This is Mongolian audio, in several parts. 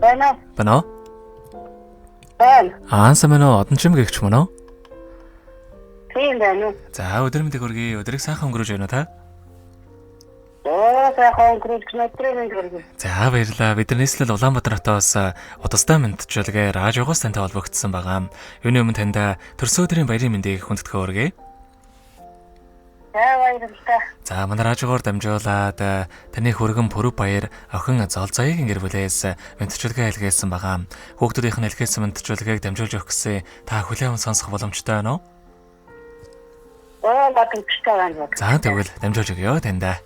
Байна. Аансан мэнэ одон чим гэгч мөн үү? Тийм байна уу. За өдөр мэдээ хүргэе. Өдрийг сайхан өнгөрөөж байна та. Сайхан өнгөрөөж байна. За баярлалаа. Бид нийслэл Улаанбаатар хотоос удастай мэдчилгээ радиогоос тантай холбогдсон байгаа. Юуны өмнө таньда төрсөн өдрийн баярын мэндийг хүндэтгэх өргөе. За манай радиогоор дамжуулаад таны хүргэн пүрэв баяр охин Золзоёгийн гэр бүлээс мэдчилгээ илгээсэн байгаа. Хүүхдүүдийнх нь илгээсэн мэдчилгээг дамжуулж өгөх гэсэн та хүлээвэн сонсох боломжтой байна уу? За тэгвэл дамжуулж өгье таньда.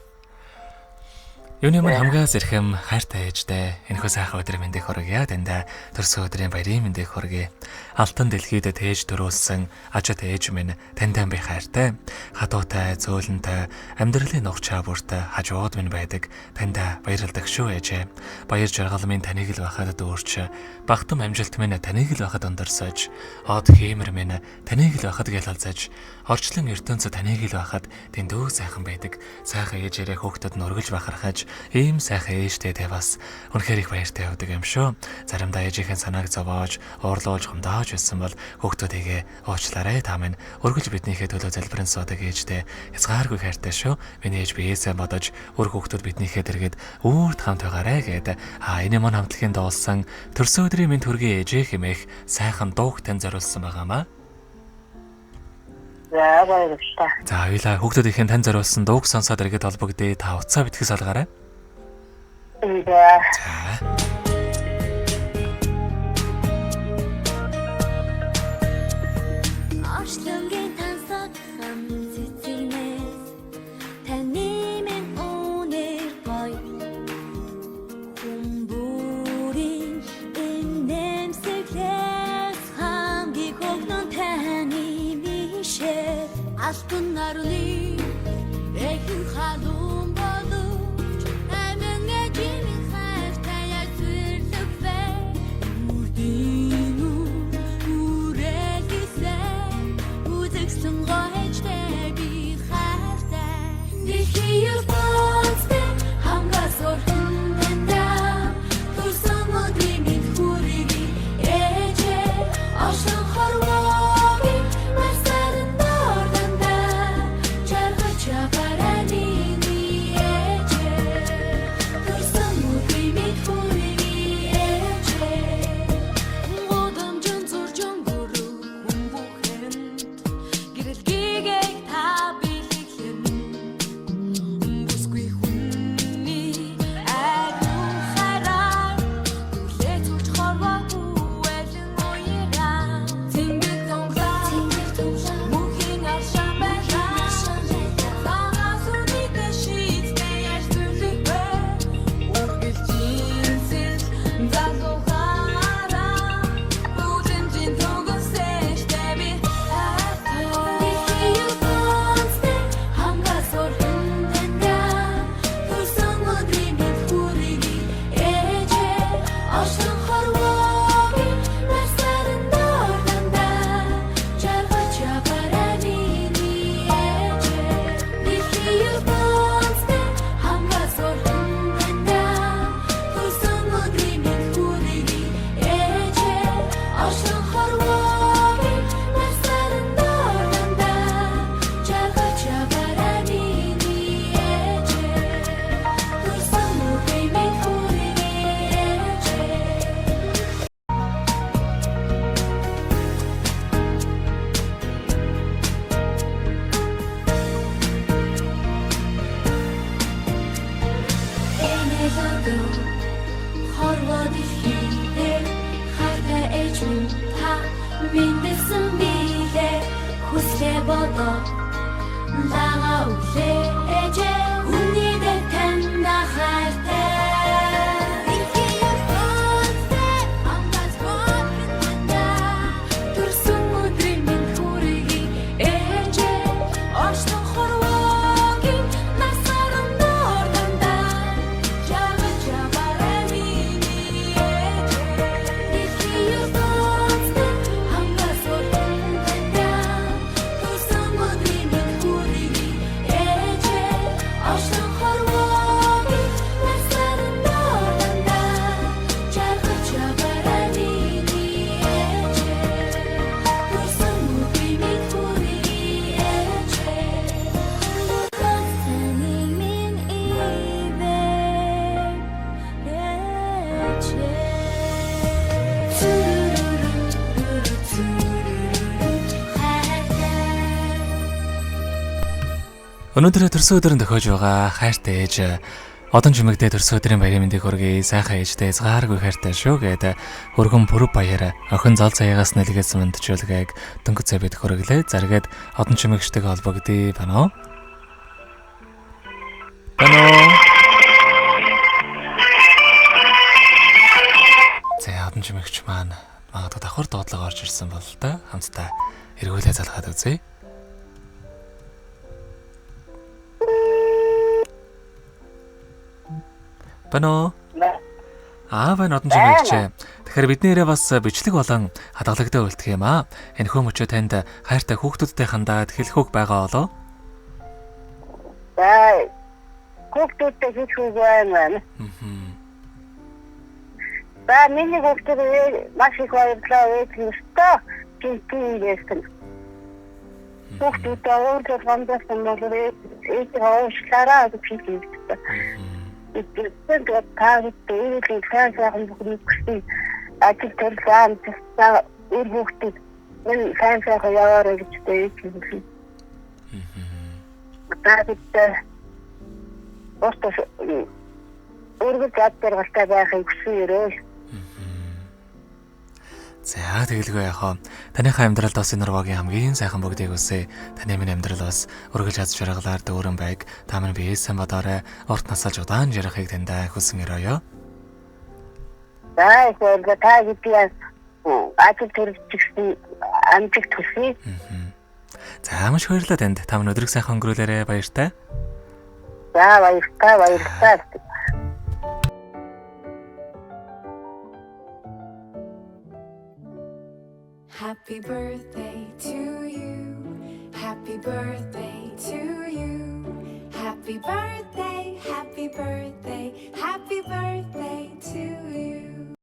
Юуны өмнө хамгийн зэрхэм хайртай ээжтэй энэхүү сайхан өдрийн мэндийг хүргье таньда. Төрсөн өдрийн баярын мэндийг хүргье. Алтан дэлхийд тээж дөрүүлсэн ажид ээж минь таньтай би хайртай. Хадуутай, зөөлөнтэй, амьдралын нухчаа бүртээ хажууд минь байдаг. Таньда баярлалдаг шүү ээжээ. Баяр жаргал минь таныг л байхад дүүрч, багтам амжилт минь таныг л байхад өндөрсөж, од хиймэр минь таныг л байхад гялалзаж, орчлон ертөнцөд таныг л байхад дэндүү сайхан байдаг. Сайхан ээжээрээ хүүхдэд нургаж бахархаж, ийм сайхан ээжтэй тэ бас үнэхээр их баяртай явдаг юм шүү. Заримдаа ээжийнхэн санааг зовоож, уурлуулж хумдааж байсан бол хүүхдүүдийгээ уучлаарай та минь өргөж биднийхээ төлөө залбирэн суудаг ээжтэй хязгааргүй хайртай шүү. Миний ээж биеэсээ бодож өр хүүхдүүд биднийхээ дэргэд үрд хамт байгаарай гэдэг. Энэ мөн хамтлагийн дуулсан төрсөн өдрийн мэнд хүргэе ээжээ хэмээх сайхан дууг тань зориулсан байгаамаа. За баярлалаа. За хоёлаа хүүхдүүдийнхэн тань зориулсан дууг сонсоод иргэд холбогдъё. Та утсаа битгэс алгаарай. За. Алтан наруны эхэн халуун боловч амин эжийн хайртай зүрлэг вэ үрдийн үрэлгисээ үзэгсэн гоёчтэй би хайртай дэлхийр бостэй хамгаас орхон тэнда төрсөн өдрийн минь хүргэе ээжээ оршин хорвоогийн Өнөөдөр төрсөн өдрөнд тохиож байгаа хайртай ээж одон чимэгдээ төрсөн өдрийн баярын мэндийг хүргэе. Сайхан ээжтэй згааргүй хайртай шүү гэдэг хөргөн бүрв баяр охин зол заяагаас нэлгээсэн мэдчилгээг дөнгөж цэбэд хүргэлээ. Заргээд одон чимэгчтэйг холбогдъё байна уу? За одон чимэгч маань магадгүй давхар дуудлага орж ирсэн бол та хамтдаа эргүүлээ залгаад үзье. Бано. Байна одон чимэгч. Тэгэхээр бидний ирээ бас бичлэг болон хадгалагдан үлдэх юм аа. Энэ хүмүүчөө танд хайртай хүүхдүүдтэй хандаад хэлэх үг байгаа болоо. За хүүхдүүдтэй хэлэх үг байна. За миний хүүхдүүд маш их баярлалаа өчигдөө гинтийн байсан. Хүүхдүүдээ өөрөөр хандсан бол ඒක хоошлаараа гэж хэлсэн. Эцэг таард дээрээ цаашаа бүхнийг хүссэн ажил төрсөн цаа өргөхтэй мен цаашаа яваарай гэж хэлсэн. Таард остос өргөж чадвар галтаа байхыг хүсээрээ. За тэгэлгүй яхаа. Таныхаа амьдралд бас энэ нурвагийн хамгийн сайхан бүгдийг үсэ. Таны минь амьдрал бас өргөж аз жаргалаар дүүрэн байг. Та минь биесэн бодоорой. Урт насалж удаан жарахыг тандаа хүсэн өрөөё. За ඒක таагипиас ажил төрчихсэн амжилт хүсье. За маш баярлалаа танд. Та минь өдрийг сайхан өнгөрүүлээрэ баяртай. За баярлалаа. Happy birthday to you. Happy birthday to you. Happy birthday, happy birthday, happy birthday.